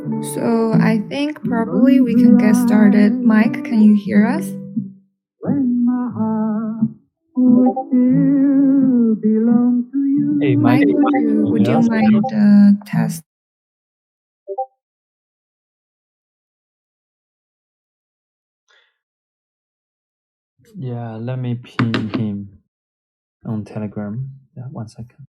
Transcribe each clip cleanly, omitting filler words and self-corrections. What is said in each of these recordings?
So I think probably we can get started. Mike, can you hear us? Hey, Mike, Mike, would you mind test? Yeah, let me pin him on Telegram. Yeah, 1 second.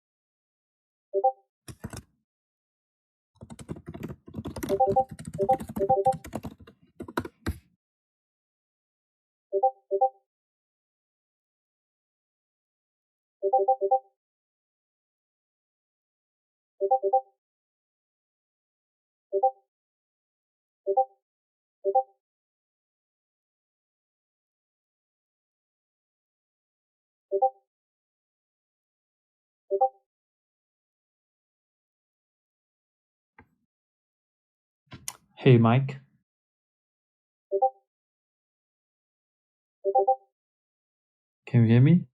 Hey, Mike. Can you hear me?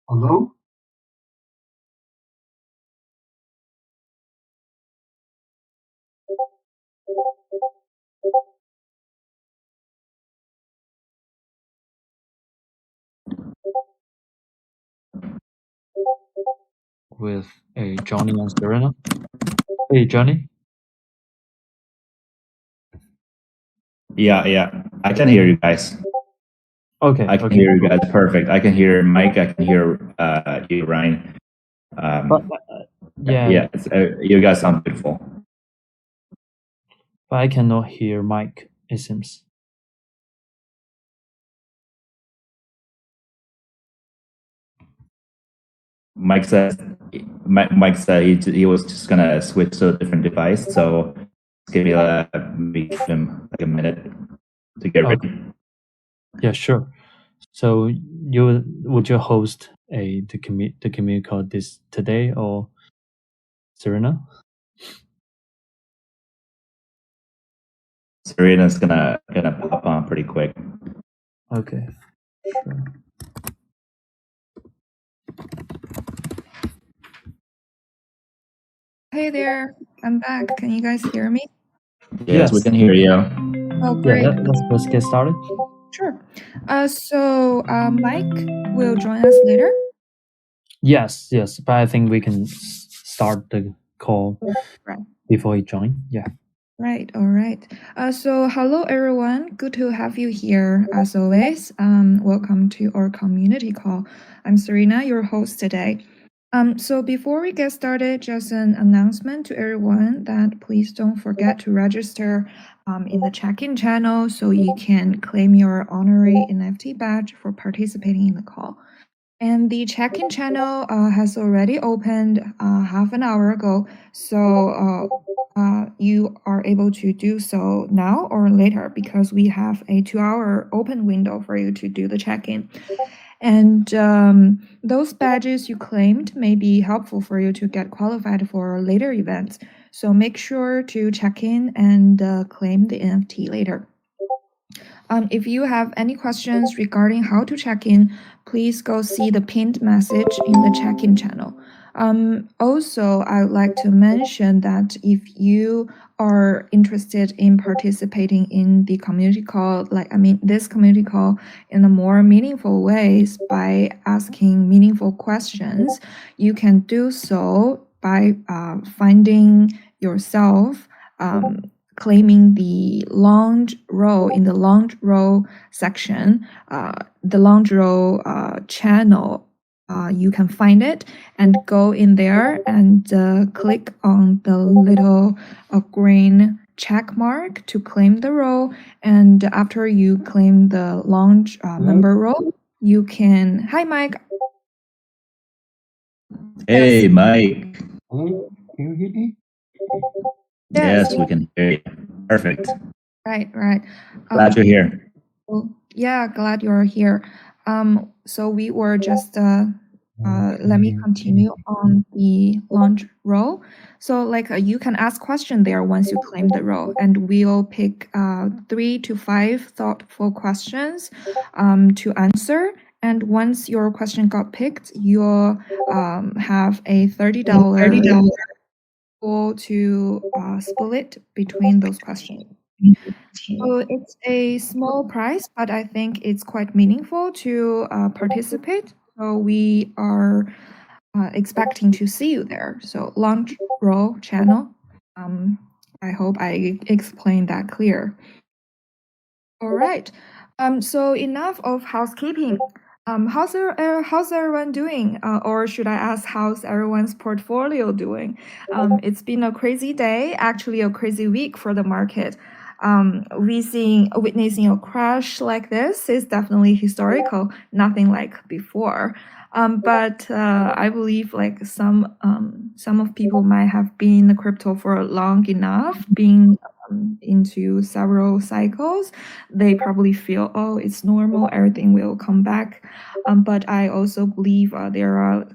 Hello? With Johnny and Serena. Hey, Johnny. Yeah. I can hear you guys. Okay. I can hear you guys perfect. I can hear Mike. I can hear you, Ryan. Yeah, You guys sound beautiful. but I cannot hear Mike, it seems. Mike said he was just gonna switch to a different device, so give me maybe give him like a minute to get ready. Yeah, sure. So would you host the community call this today or Serena? Serena's gonna pop on pretty quick. Okay. Sure. Hey there, I'm back. Can you guys hear me? Yes, we can hear you. Oh, great. Yeah, let's get started. Sure. So Mike will join us later. Yes, but I think we can start the call Right. before he joins. Yeah. Right. All right. So hello everyone. Good to have you here as always. Welcome to our community call. I'm Serena, your host today. So before we get started, just an announcement to everyone that please don't forget to register in the check-in channel so you can claim your honorary NFT badge for participating in the call. And the check-in channel has already opened half an hour ago, so you are able to do so now or later because we have a 2-hour open window for you to do the check-in. And those badges you claimed may be helpful for you to get qualified for later events. So make sure to check in and claim the NFT later. If you have any questions regarding how to check in, please go see the pinned message in the check-in channel. Also, I would like to mention that if you are interested in participating in the community call, this community call in a more meaningful ways by asking meaningful questions, you can do so by finding yourself claiming the lounge row in the lounge row section, the lounge row channel. You can find it and go in there and click on the little green check mark to claim the row. And after you claim the lounge member row, you can. Hi, Mike. Hey, Yes. Mike. Hello, can you hear me? Yes, we can hear you. Perfect. Right. Glad you're here. Well, yeah, glad you're here. So we were just let me continue on the launch role. So like you can ask question there once you claim the role, and we'll pick 3 to 5 thoughtful questions to answer. And once your question got picked, you'll have a $30 pool to split between those questions. So it's a small price, but I think it's quite meaningful to participate. So we are expecting to see you there. So launch roll channel. I hope I explained that clear. All right. So enough of housekeeping. How's everyone doing? Or should I ask how's everyone's portfolio doing? It's been a crazy day, actually a crazy week for the market. Witnessing a crash like this is definitely historical, nothing like before. But I believe like some of people might have been in the crypto for long enough, being into several cycles. They probably feel, oh, it's normal, everything will come back. But I also believe there are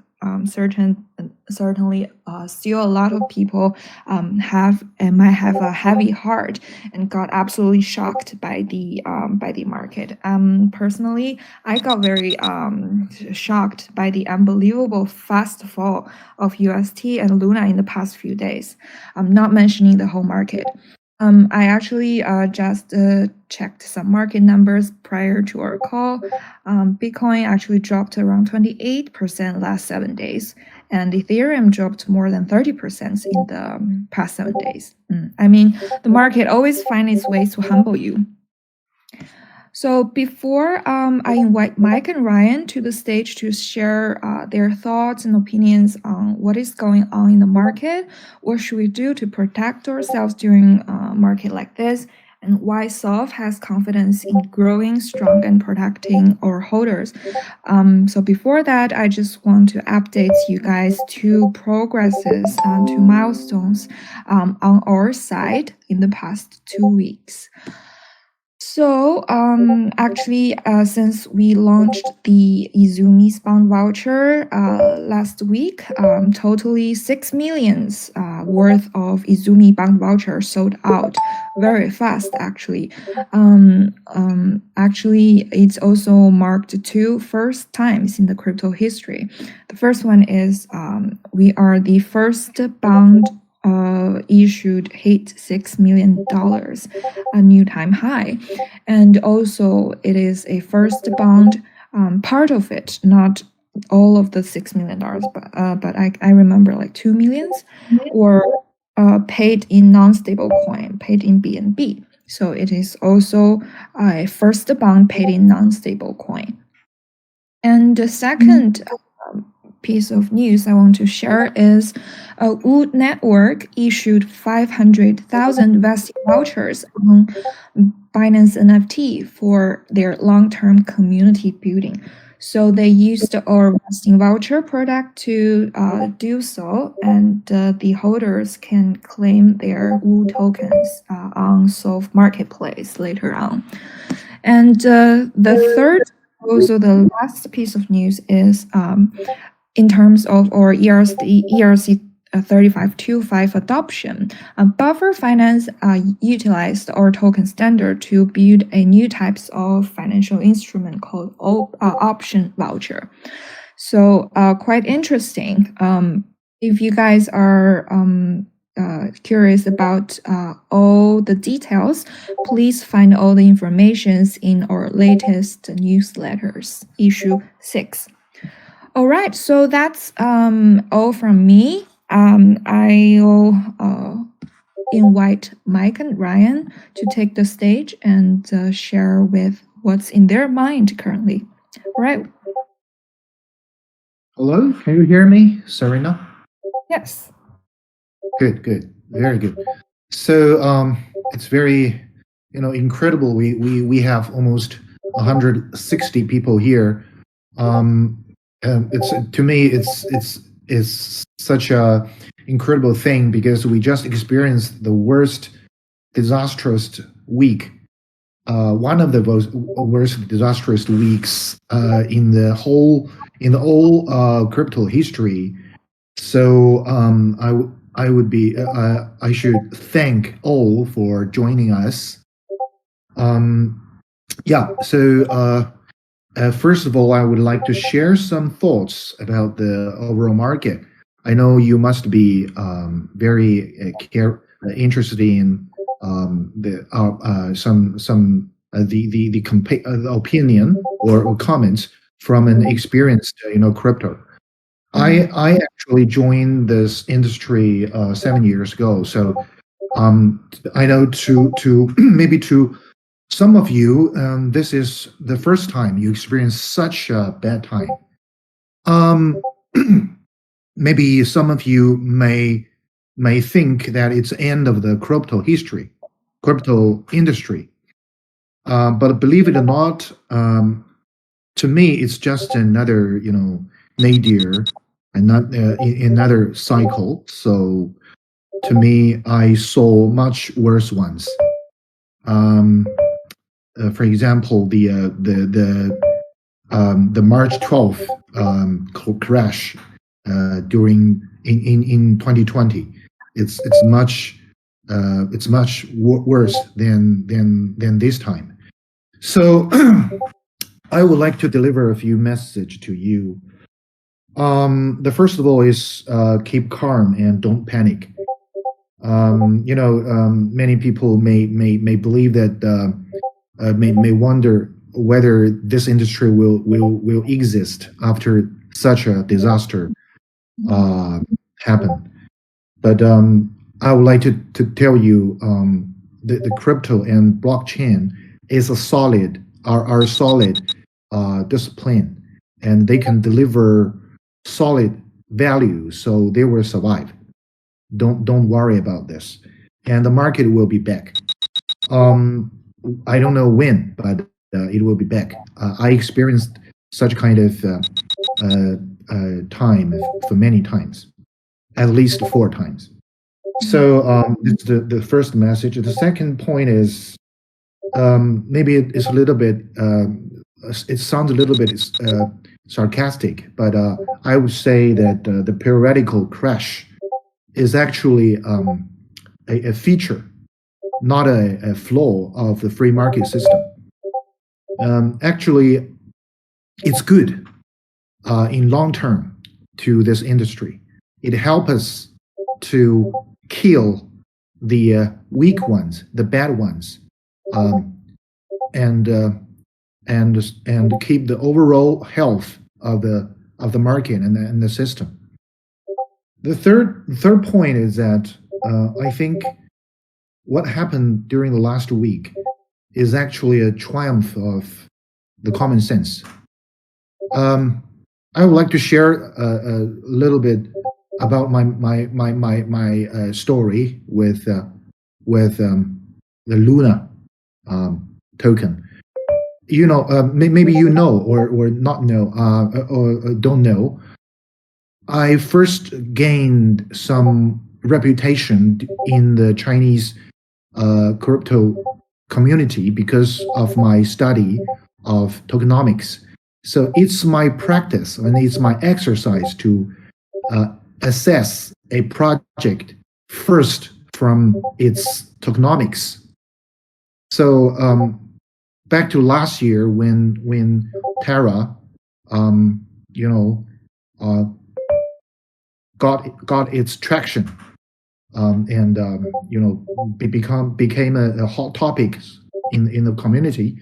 certainly still a lot of people might have a heavy heart and got absolutely shocked by the market. Personally, I got very shocked by the unbelievable fast fall of UST and Luna in the past few days. I'm not mentioning the whole market. I actually just checked some market numbers prior to our call. Bitcoin actually dropped around 28% last 7 days, and Ethereum dropped more than 30% in the past 7 days. I mean, the market always finds its ways to humble you. So before I invite Mike and Ryan to the stage to share their thoughts and opinions on what is going on in the market, what should we do to protect ourselves during a market like this, and why Solv has confidence in growing strong and protecting our holders. So before that, I just want to update you guys two progresses, two milestones on our side in the past 2 weeks. So actually, since we launched the Izumi Spawn voucher last week, totally 6 millions worth of Izumi bond voucher sold out very fast. Actually, it's also marked 2 first times in the crypto history. The first one is we are the first bond issued hit $6 million, a new time high. And also it is a first bond, part of it, not all of the $6 million, but I remember like 2 millions were paid in non-stable coin, paid in BNB. So it is also a first bond paid in non-stable coin. And the second piece of news I want to share is Wood Network issued 500,000 vesting vouchers on Binance NFT for their long-term community building. So they used our vesting voucher product to do so, and the holders can claim their Wood tokens on Solv Marketplace later on. And the third, also the last piece of news is in terms of our ERC 3525 adoption, Buffer Finance utilized our token standard to build a new types of financial instrument called option voucher. So quite interesting. If you guys are curious about all the details, please find all the informations in our latest newsletters, issue 6. All right, so that's all from me. I'll invite Mike and Ryan to take the stage and share with what's in their mind currently. All right. Hello, can you hear me, Serena? Yes. Good, very good. So it's very, incredible. We have almost 160 people here. It's to me, it's is such a incredible thing because we just experienced the worst disastrous week, one of the worst disastrous weeks in the whole crypto history. So I should thank all for joining us. First of all, I would like to share some thoughts about the overall market. I know you must be very interested in the opinion or comments from an experienced crypto. I actually joined this industry 7 years ago, so I know to maybe to some of you, this is the first time you experience such a bad time. Maybe some of you may think that it's the end of the crypto industry. But believe it or not, to me, it's just another, nadir, and not another cycle. So to me, I saw much worse ones. For example, the March 12th crash during in 2020, it's much worse than this time. So I would like to deliver a few messages to you. The first of all is keep calm and don't panic. Many people may believe that may wonder whether this industry will exist after such a disaster happen. But I would like to tell you the crypto and blockchain is a solid discipline, and they can deliver solid value, so they will survive. Don't worry about this, and the market will be back. I don't know when, but it will be back. I experienced such kind of time for many times, at least 4 times. So it's the first message. The second point is maybe it's a little bit. It sounds a little bit sarcastic, but I would say that the periodical crash is actually a feature, not a flaw of the free market system. Actually, it's good in long term to this industry. It helps us to kill the weak ones, the bad ones, and keep the overall health of the market and the system. The third point is that I think what happened during the last week is actually a triumph of the common sense. I would like to share a little bit about my story with the Luna token. Maybe you know or not know or don't know. I first gained some reputation in the Chinese crypto community because of my study of tokenomics. So it's my practice and it's my exercise to assess a project first from its tokenomics. So back to last year when Terra, got its traction, and became a hot topic in the community.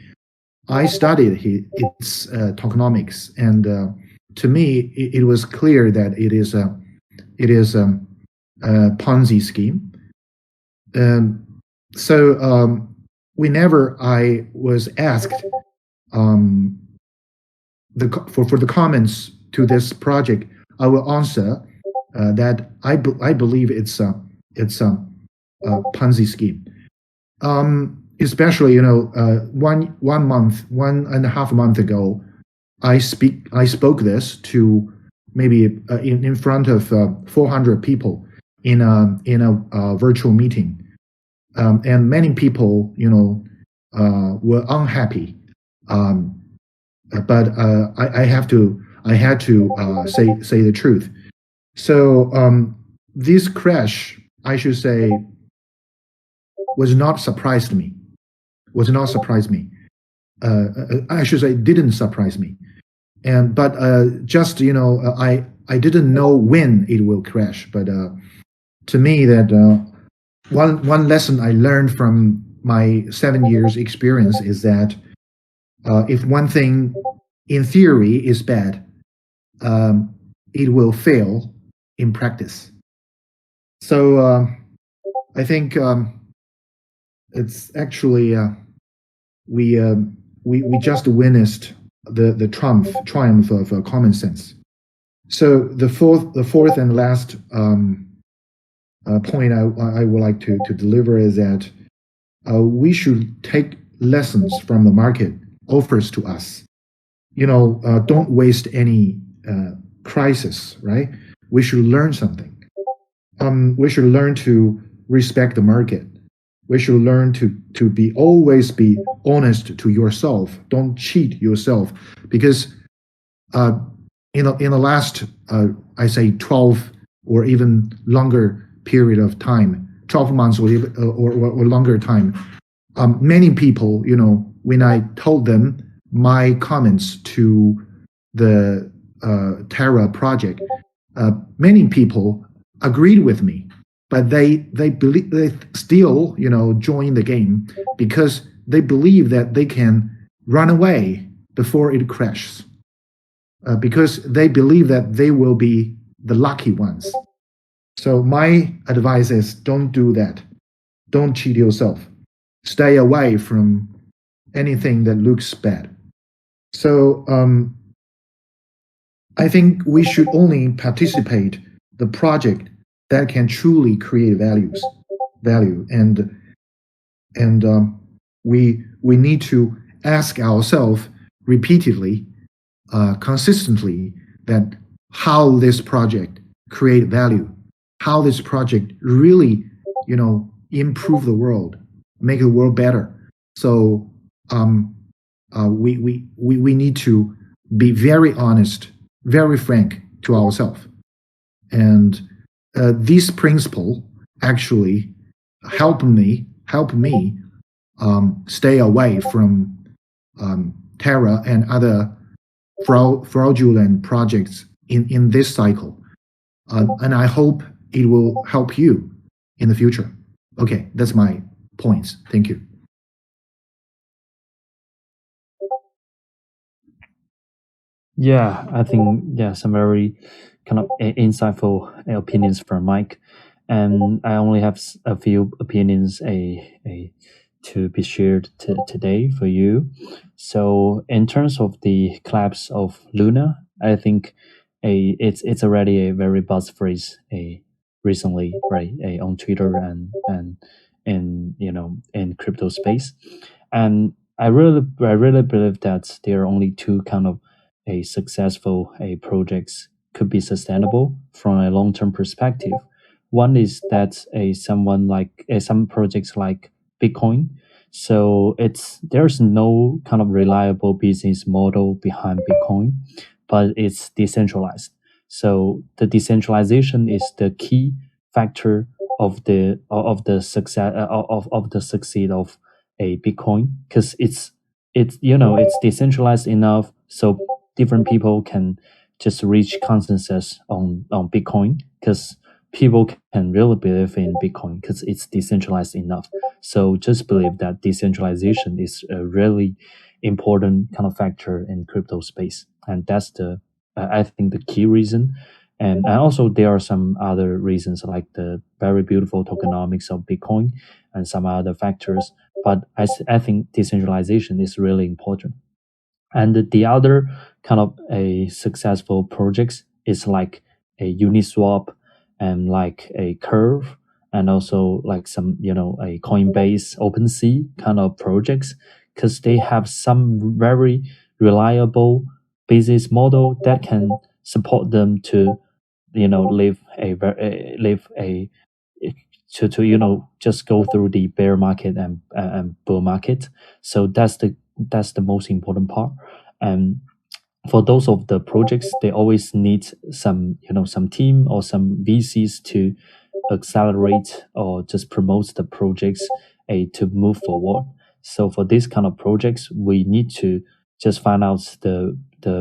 I studied its tokenomics, and to me, it was clear that it is a Ponzi scheme. So whenever I was asked for the comments to this project, I will answer that I believe it's a Ponzi scheme. Especially, 1.5 months ago, I spoke this to maybe in front of 400 people in a virtual meeting, and many people, were unhappy. But I had to say the truth. So this crash, I should say, was not surprised me. Was not surprised me. I should say, didn't surprise me. But just I didn't know when it will crash. But to me, that one lesson I learned from my 7 years experience is that if one thing in theory is bad, it will fail in practice. So I think it's actually we just witnessed the triumph of common sense. So the fourth and last point I would like to deliver is that we should take lessons from the market offers to us. Don't waste any crisis, right? We should learn something. We should learn to respect the market. We should learn to always be honest to yourself. Don't cheat yourself, because in the last I say 12 or even longer period of time, 12 months or longer time, many people, when I told them my comments to the Terra project, many people agreed with me, but they still join the game because they believe that they can run away before it crashes, because they believe that they will be the lucky ones. So my advice is, don't do that. Don't cheat yourself. Stay away from anything that looks bad. So I think we should only participate the project that can truly create value, and we need to ask ourselves repeatedly, consistently, that how this project create value, how this project really improve the world, make the world better. So we need to be very honest, very frank to ourselves, and this principle actually help me stay away from Terra and other fraudulent projects in this cycle, and I hope it will help you in the future. Okay, that's my points. Thank you. Yeah, I think some very kind of insightful opinions from Mike, and I only have a few opinions to be shared today for you. So in terms of the collapse of Luna, I think it's already a very buzz phrase recently, right, on Twitter and in crypto space, and I really believe that there are only two kind of a successful projects could be sustainable from a long-term perspective. One is that some projects like Bitcoin. So there's no kind of reliable business model behind Bitcoin, but it's decentralized. So the decentralization is the key factor of the success of the succeed of a Bitcoin, because it's decentralized enough so different people can just reach consensus on Bitcoin, because people can really believe in Bitcoin because it's decentralized enough. So just believe that decentralization is a really important kind of factor in crypto space, and that's I think the key reason. And also there are some other reasons like the very beautiful tokenomics of Bitcoin and some other factors. But I think decentralization is really important. And the other kind of a successful projects is like a Uniswap and like a Curve, and also like some a Coinbase, OpenSea kind of projects, because they have some very reliable business model that can support them to live a to just go through the bear market and bull market. So that's the most important part. And for those of the projects, they always need some team or some VCs to accelerate or just promote the projects to move forward. So for this kind of projects, we need to just find out the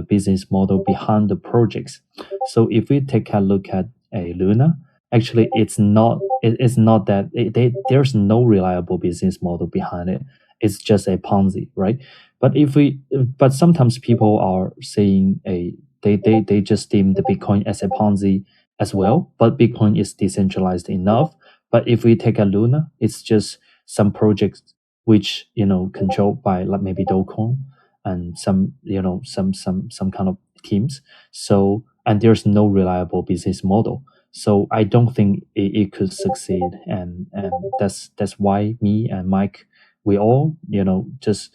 business model behind the projects. So if we take a look at a Luna, actually it's not that there's no reliable business model behind it. It's just a Ponzi, right? But sometimes people are saying they just deem the Bitcoin as a Ponzi as well, but Bitcoin is decentralized enough. But if we take a Luna, it's just some projects which controlled by like maybe Dogecoin and some kind of teams. So and there's no reliable business model. So I don't think it could succeed, and that's why me and Mike, we all just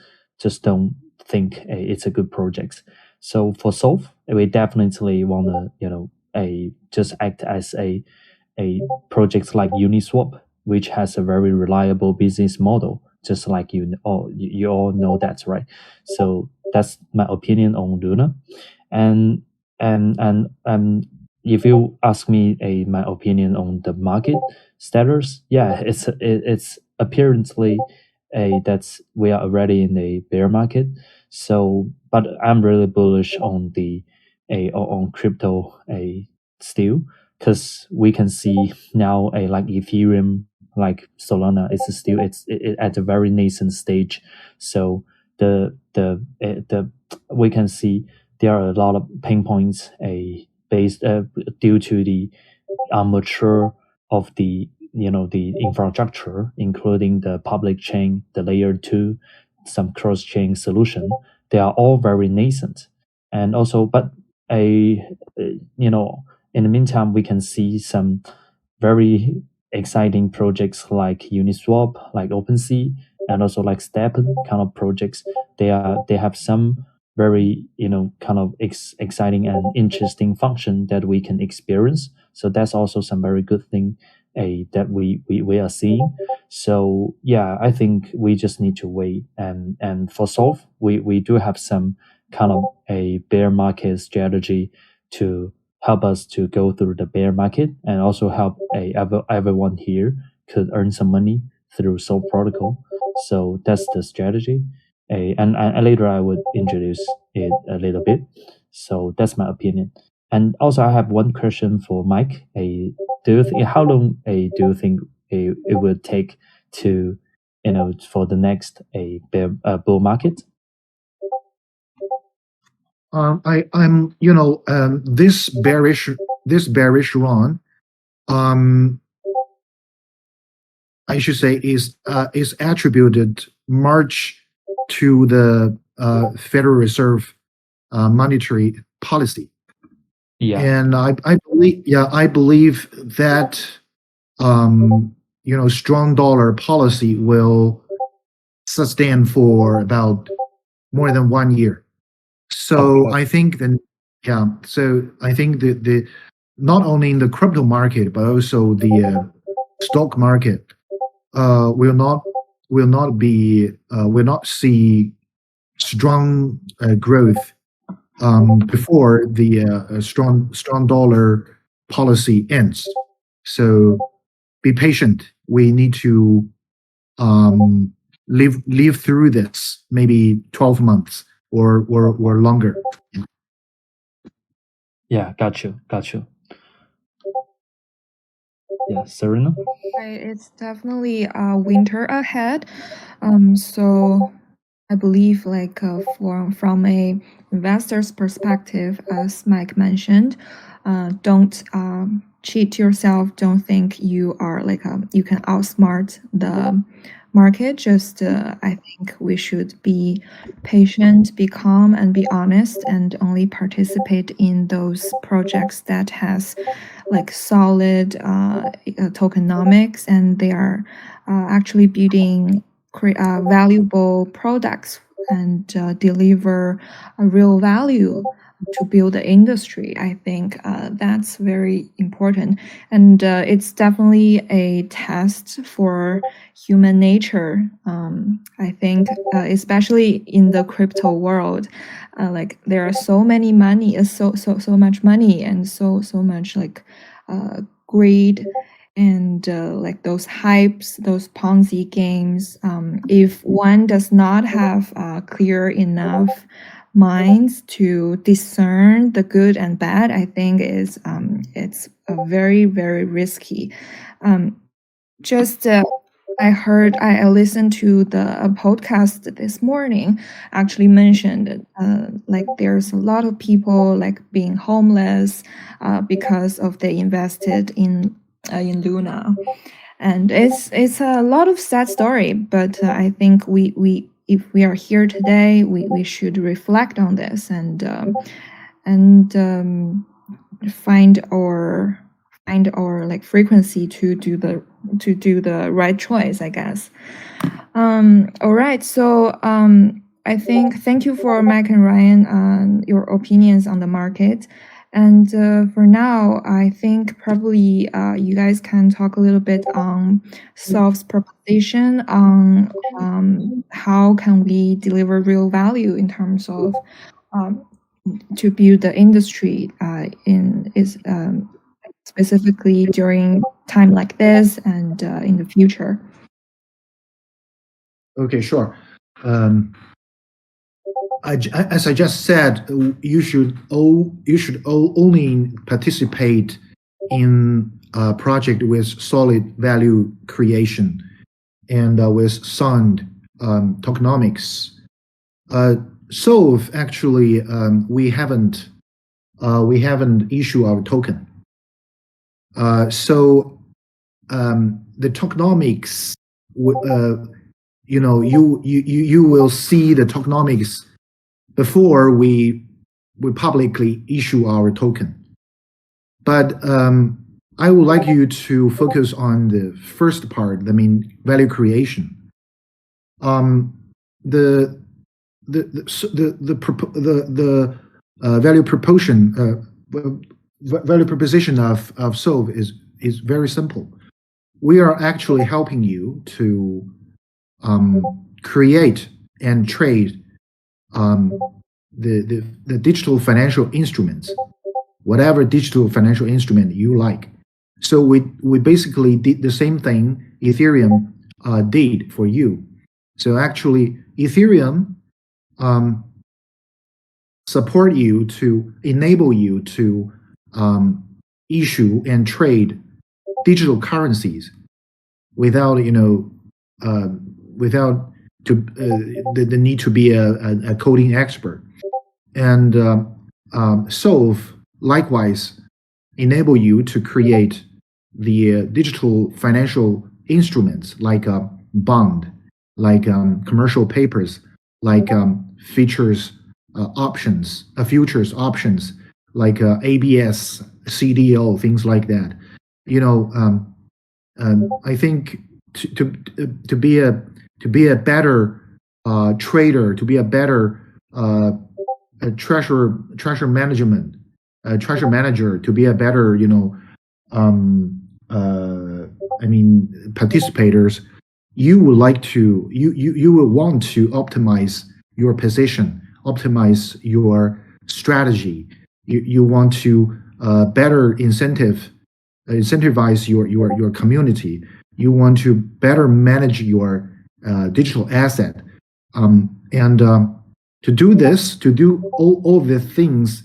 don't think it's a good project. So for Solv, we definitely want to just act as a project like Uniswap, which has a very reliable business model, just like you all know that, right? So that's my opinion on Luna. And if you ask me my opinion on the market status, yeah, it's apparently that's we are already in a bear market. So, but I'm really bullish on on crypto still, because we can see now like Ethereum, like Solana is still at a very nascent stage. So the we can see there are a lot of pain points based due to the mature of the infrastructure, including the public chain, the layer 2, some cross chain solution. They are all very nascent. And also, but a in the meantime, we can see some very exciting projects like Uniswap, like OpenSea, and also like Steppen kind of projects. They have some very kind of exciting and interesting function that we can experience. So that's also some very good thing that we are seeing. So yeah, I think we just need to wait. And for Solv, we do have some kind of a bear market strategy to help us to go through the bear market, and also help everyone here could earn some money through Solv Protocol. So that's the strategy. And later I would introduce it a little bit. So that's my opinion. And also I have one question for Mike. Do you think how long do you think it will take to for the next bull market? I'm this bearish run, I should say is attributed much to the Federal Reserve monetary policy. Yeah. And I believe that strong dollar policy will sustain for about more than 1 year. So I think then, yeah. So I think the not only in the crypto market but also the stock market will not see strong growth before the strong dollar policy ends. So be patient. We need to live through this, maybe 12 months or longer. Yeah, got you. Yeah, Serena? Right, it's definitely winter ahead. So I believe like from a investor's perspective, as Mike mentioned, don't cheat yourself. Don't think you are like you can outsmart the market. Just I think we should be patient, be calm, and be honest, and only participate in those projects that has like solid tokenomics, and they are actually building valuable products and deliver a real value to build the industry. I think that's very important, and it's definitely a test for human nature. I think, especially in the crypto world, like there are so many money, so much money, and so much like greed, and like those hypes, those Ponzi games. If one does not have clear enough minds to discern the good and bad, I think is it's a very risky. Um, just I listened to the podcast this morning. Actually mentioned like there's a lot of people like being homeless because of they invested in Luna, and it's a lot of sad story. But I think we if we are here today, we should reflect on this and find our like frequency to do the right choice, I guess. All right, so I think thank you for Mike and Ryan on your opinions on the market. And for now, I think probably you guys can talk a little bit on Solv's proposition on how can we deliver real value in terms of to build the industry specifically during time like this and in the future. Okay, sure. As I just said, you should only participate in a project with solid value creation and with sound tokenomics. Solv actually we haven't issued our token. So the tokenomics, you will see the tokenomics before we publicly issue our token. But I would like you to focus on the first part, I mean value creation. The value proposition of Solv is very simple. We are actually helping you to create and trade the digital financial instruments, whatever digital financial instrument you like. So we basically did the same thing Ethereum did for you. So actually, Ethereum support you to enable you to issue and trade digital currencies without without the need to be a coding expert. And Solv likewise enable you to create the digital financial instruments like a bond, like commercial papers, like futures options, like ABS, CDO, things like that. I think to be a better trader, to be a better treasure manager, to be a better participators, you would like to you will want to optimize your position, optimize your strategy. You want to better incentivize your community. You want to better manage your digital asset, and to do this, to do all the things,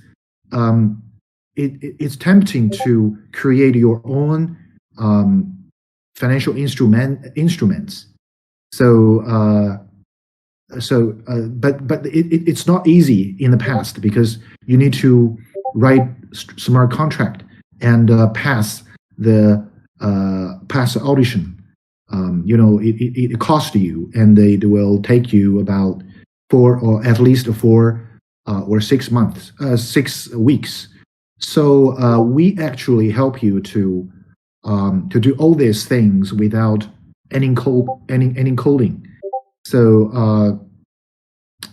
it's tempting to create your own financial instruments. But it's not easy in the past because you need to write smart contract and pass the audition. It costs you, and they will take you about 4 or at least 4 or 6 months, 6 weeks. So we actually help you to do all these things without any coding. So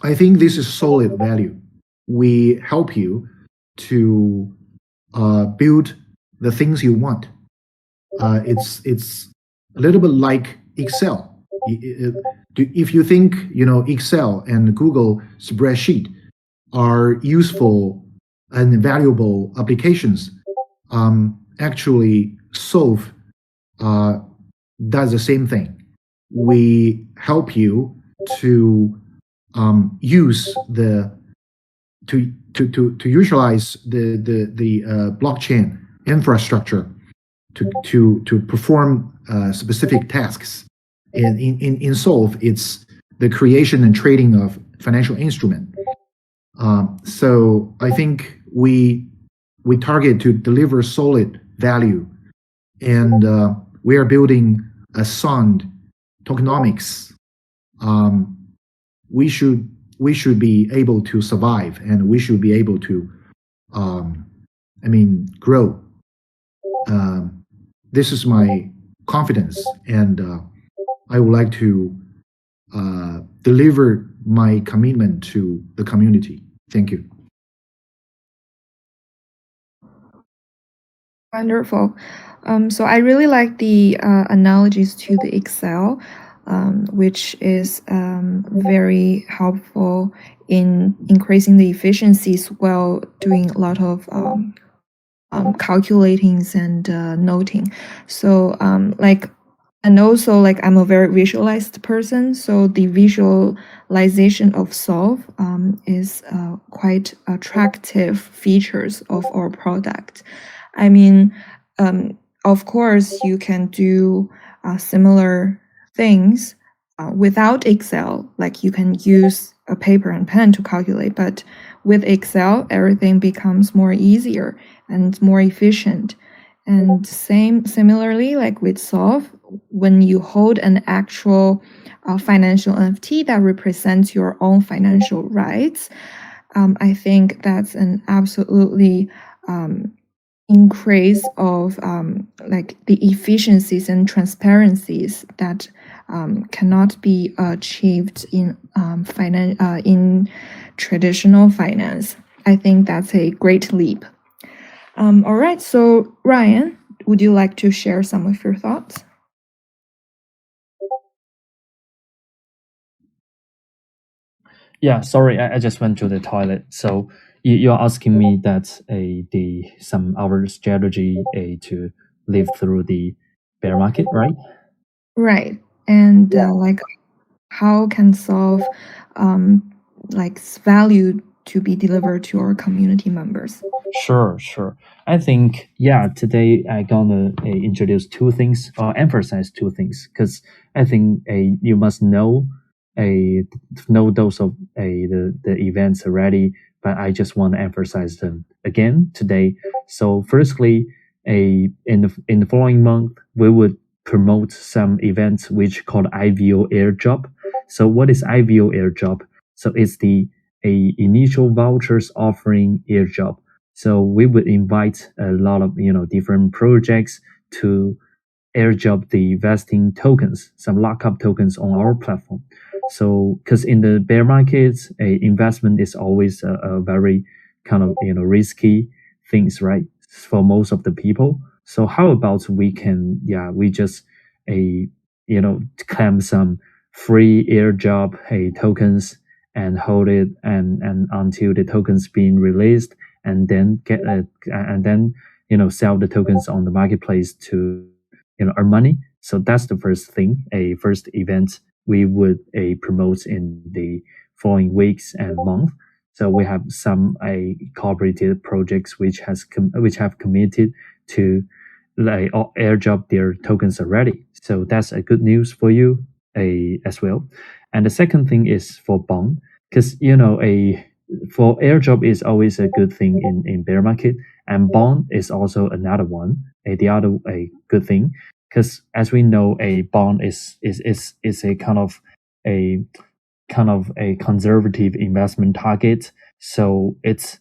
I think this is solid value. we help you to build the things you want. It's a little bit like Excel. If you think Excel and Google spreadsheet are useful and valuable applications, actually Solv does the same thing. We help you to use to utilize the blockchain infrastructure to perform specific tasks. In Solv, it's the creation and trading of financial instrument. So I think we target to deliver solid value, and we are building a sound tokenomics. We should be able to survive, and we should be able to grow. This is my confidence, and I would like to deliver my commitment to the community. Thank you. Wonderful. So I really like the analogies to the Excel, which is very helpful in increasing the efficiencies while doing a lot of calculatings and noting. So and also I'm a very visualized person, so the visualization of Solv is quite attractive features of our product. I mean, of course, you can do similar things without Excel, like you can use a paper and pen to calculate, but with Excel, everything becomes more easier and more efficient. And similarly, like with Solv, when you hold an actual financial NFT that represents your own financial rights, I think that's an absolutely increase of the efficiencies and transparencies that cannot be achieved in in traditional finance. I think that's a great leap. All right, so Ryan, would you like to share some of your thoughts? Yeah, sorry, I just went to the toilet. So you're asking me that our strategy to live through the bear market, right? Right, and how can Solv value to be delivered to our community members? Sure. I think, today I gonna introduce two things or emphasize two things, because I think you must know those of the events already, but I just want to emphasize them again today. So firstly, in the following month we would promote some events which called IVO airdrop. So what is IVO airdrop? So it's the initial vouchers offering airdrop. So we would invite a lot of different projects to airdrop the vesting tokens, some lockup tokens on our platform. So because in the bear markets, a investment is always a very kind of risky things, right? For most of the people. So how about we just claim some free airdrop tokens and hold it and until the tokens being released, and then sell the tokens on the marketplace to earn money. So that's the first thing, a first event we would promote in the following weeks and month. So we have some cooperative projects which have committed to airdrop their tokens already. So that's a good news for you as well. And the second thing is for bond, because for airdrop is always a good thing in bear market, and bond is also another one, the other good thing, because as we know, a bond is a kind of a conservative investment target. So it's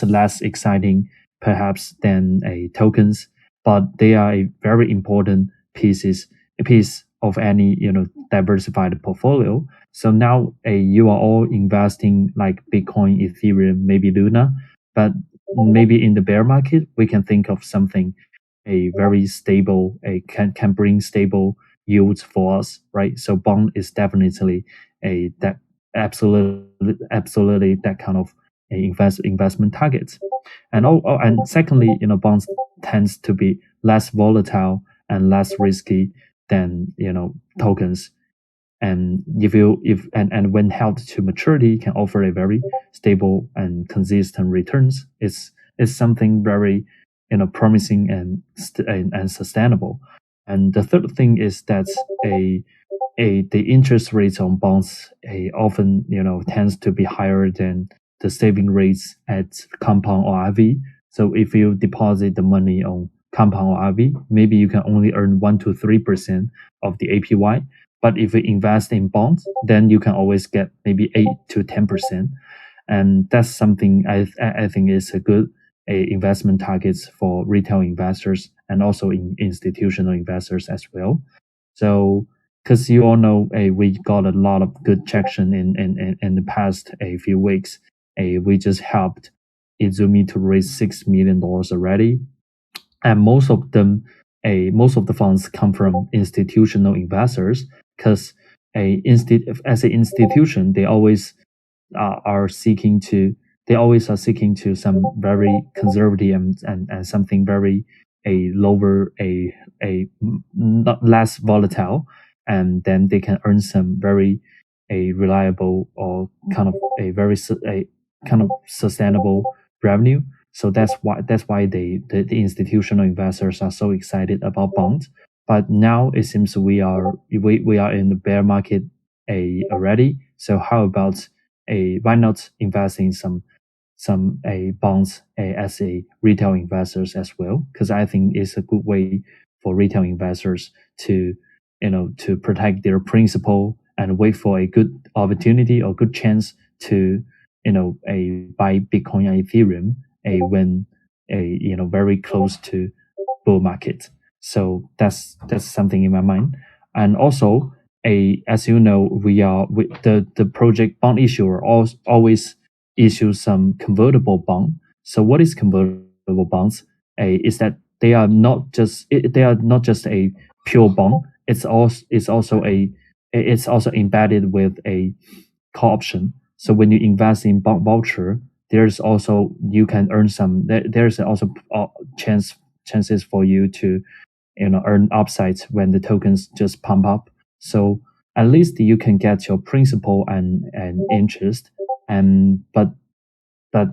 less exciting perhaps than a tokens, but they are a very important piece of any diversified portfolio. So now you are all investing like Bitcoin, Ethereum, maybe Luna, but maybe in the bear market we can think of something a very stable, can bring stable yields for us, right? So bond is definitely a that absolutely that kind of a investment target. And secondly, bonds tends to be less volatile and less risky than tokens. And if when held to maturity can offer a very stable and consistent returns. It's something very promising and sustainable. And the third thing is that the interest rates on bonds often tends to be higher than the saving rates at compound or RV. So if you deposit the money on compound or RV, maybe you can only earn 1 to 3% of the APY. But if you invest in bonds, then you can always get maybe 8 to 10%, and that's something I think is a good investment targets for retail investors and also in institutional investors as well. So, because you all know, we got a lot of good traction in the past a few weeks. We just helped Izumi to raise $6 million already, and most of the funds come from institutional investors because as an institution, they always are seeking to some very conservative and something very a lower a not less volatile, and then they can earn some very a reliable or kind of a kind of sustainable revenue. So that's why the institutional investors are so excited about bonds. But now it seems we are in the bear market already. So how about why not invest in some bonds as a retail investors as well? Because I think it's a good way for retail investors to to protect their principal and wait for a good opportunity or good chance to buy Bitcoin and Ethereum when very close to bull market. So that's something in my mind. And also, as you know, the project bond issuer always issue some convertible bond. So what is convertible bonds? Is that they are not just a pure bond. It's also embedded with a call option. So when you invest in bond voucher, there's also you can earn some. There's also chances for you to earn upsides when the tokens just pump up. So at least you can get your principal and interest, and but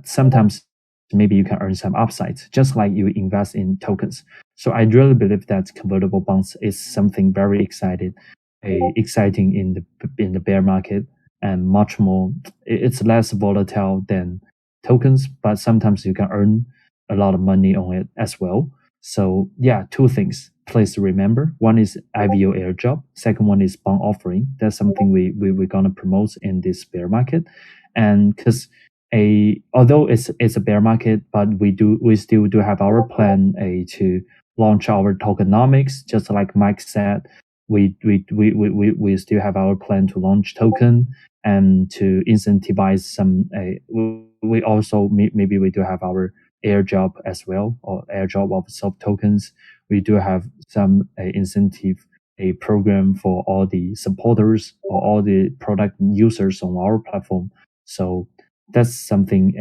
sometimes maybe you can earn some upsides, just like you invest in tokens. So I really believe that convertible bonds is something very exciting in the bear market, and much more. It's less volatile than tokens, but sometimes you can earn a lot of money on it as well. So yeah, two things. Please remember: one is IVO airdrop. Second one is bond offering. That's something we're gonna promote in this bear market, and because although it's a bear market, but we still do have our plan to launch our tokenomics. Just like Mike said, we still have our plan to launch token and to incentivize some. We also maybe we do have our airdrop as well, or airdrop of soft tokens. We do have some incentive a program for all the supporters or all the product users on our platform. So that's something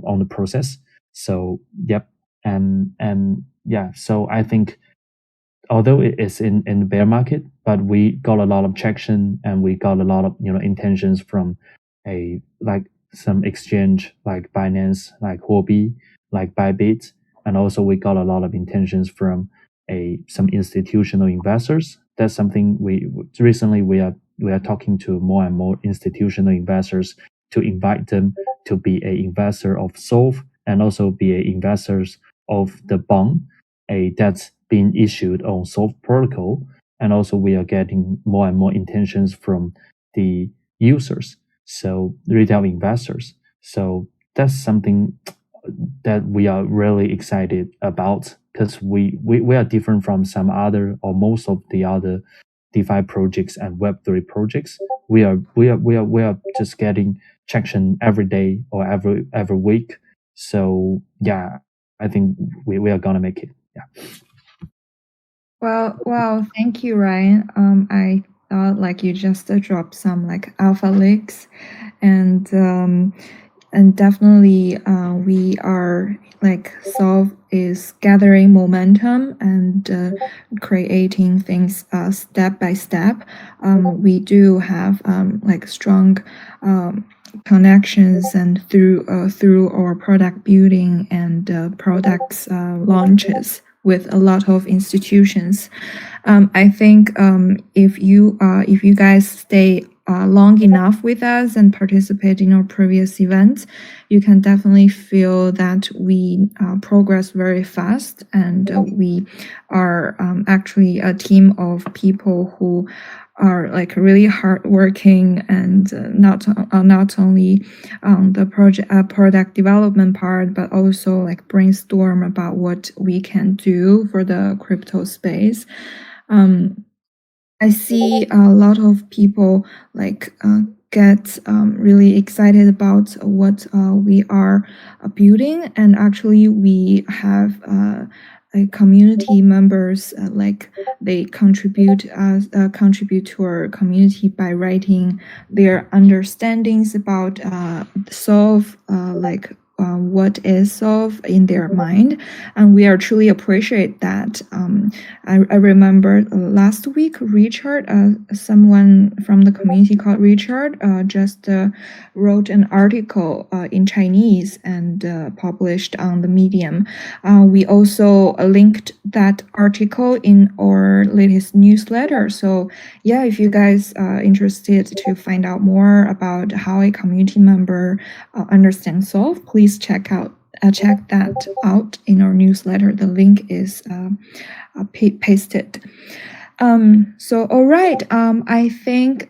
on the process. So yep, and yeah. So I think although it is in the bear market, but we got a lot of traction and we got a lot of intentions from like some exchange like Binance, like Huobi, like Bybit, and also we got a lot of intentions from some institutional investors. That's something we recently we are talking to more and more institutional investors to invite them to be a investor of Solv and also be a investors of the bond that's being issued on Solv Protocol. And also we are getting more and more intentions from the users, so retail investors. So that's something that we are really excited about because we are different from some other or most of the DeFi projects and Web3 projects. We are just getting traction every day or every week. So yeah, I think we are gonna make it. Yeah. Well, wow, thank you, Ryan. I thought like you just dropped some like alpha leaks, and definitely we are like Solv is gathering momentum and creating things step by step. We do have like strong connections and through our product building and products launches with a lot of institutions. I think if you guys stay long enough with us and participate in our previous events, you can definitely feel that we progress very fast, and we are actually a team of people who are like really hardworking and not only the product development part, but also like brainstorm about what we can do for the crypto space. I see a lot of people like get really excited about what we are building, and actually we have community members like they contribute to our community by writing their understandings about Solv, like what is Solv in their mind, and we are truly appreciate that. I remember last week Richard, someone from the community called Richard, just wrote an article in Chinese and published on the Medium. We also linked that article in our latest newsletter. So yeah, if you guys are interested to find out more about how a community member understands Solv, please check that out in our newsletter. The link is pasted. So all right, I think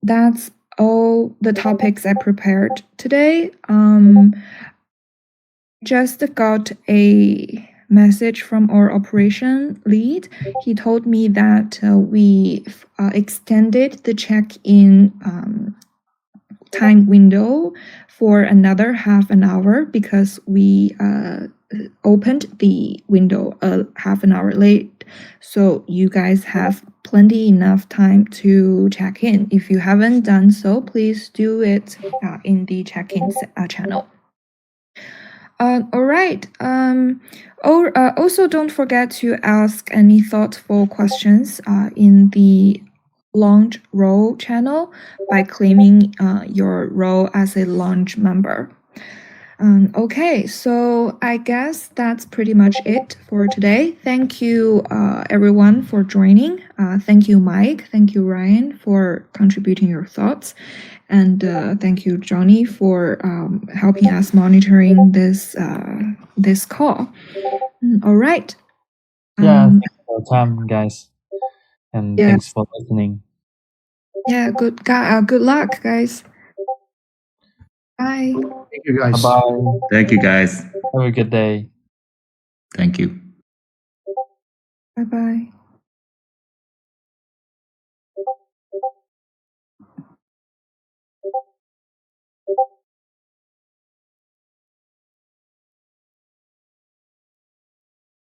that's all the topics I prepared today. Just got a message from our operation lead. He told me that we extended the check-in time window for another half an hour because we opened the window half an hour late. So you guys have plenty enough time to check in. If you haven't done so, please do it in the check-in channel. All right. Also, don't forget to ask any thoughtful questions in the Launch Role channel by claiming your role as a Launch member. Okay, so I guess that's pretty much it for today. Thank you, everyone, for joining. Thank you, Mike. Thank you, Ryan, for contributing your thoughts. And thank you, Johnny, for helping us monitoring this call. All right. Yeah, thanks for your time, guys, and Yeah. thanks for listening. Yeah, good luck, guys. Bye. Thank you, guys. Bye. Thank you, guys. Have a good day. Thank you. Bye-bye.